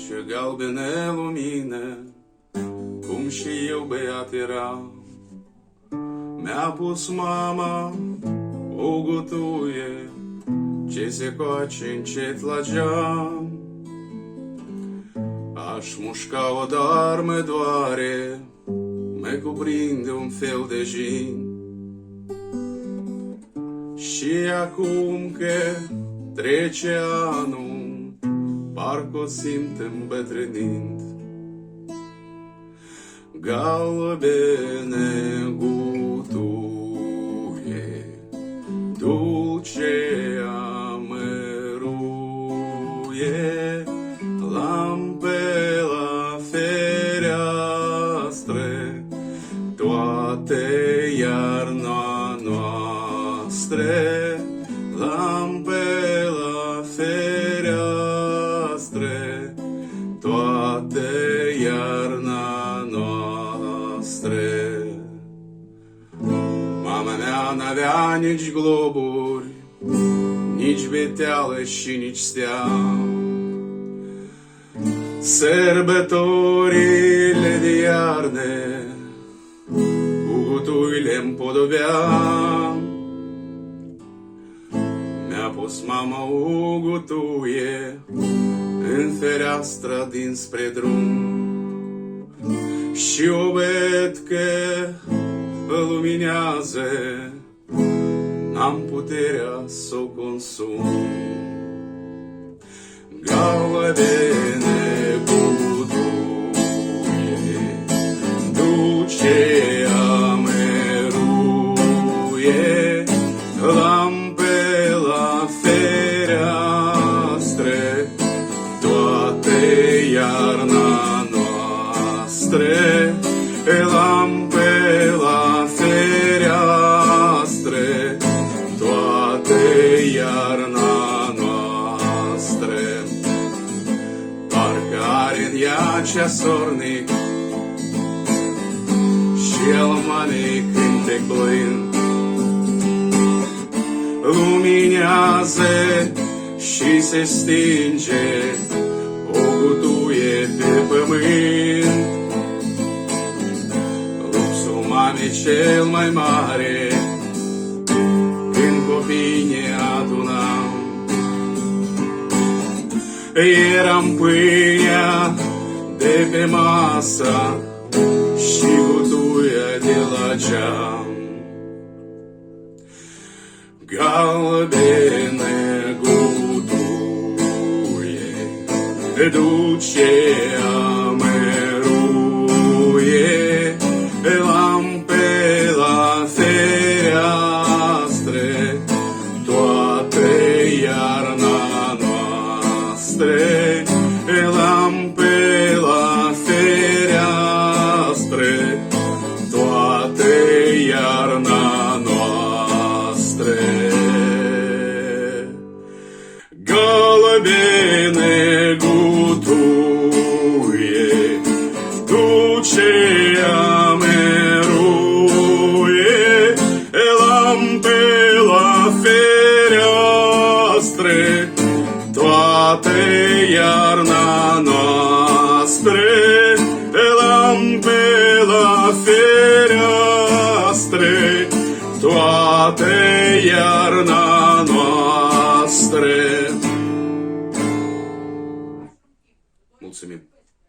ce galbene lumine, cum și eu beat eram. Mi-a pus mama o gutuie ce se coace încet la geam. Aș mușca-o, dar mă doare, mă cuprinde un fel de jin. Și acum că trece anul, parcă o simt îmbătrânind. Galbene gutuie, dulce amăruie, lampe la fereastre, toate iarna noastre, lampe la fereastre, toate iarna noastre. Mama mea n-avea nici globuri, nici beteală și nici stea. Sărbătorile de iarne cu gutuile împodobeam. Mi-a pus mama o gutuie în fereastra dinspre drum și o văd că luminează, n-am puterea să o consum. Galbene gutuie, dulce amăruie, lampe la fereastre, toate iarna noastre, lampe la fereastre, toate iarna noastre. Parcă are în ea ceasornic și el mare cântec blând, luminează și se stinge o gutuie pe pământ. Luxul mamei cel mai mare, când copiii ne adunam, eram pâinea de pe masă și gutuia de la geam. Galbene gutuie, dulce amăruie, lampe la fereastre, toate iarna noastre, lampe la fereastre, toate iarna noastre. Galbene gutuie, dulce amăruie, lampe la fereastre, toate iarna noastre, lampe la fereastre, toate iarna noastre. Mulțumim!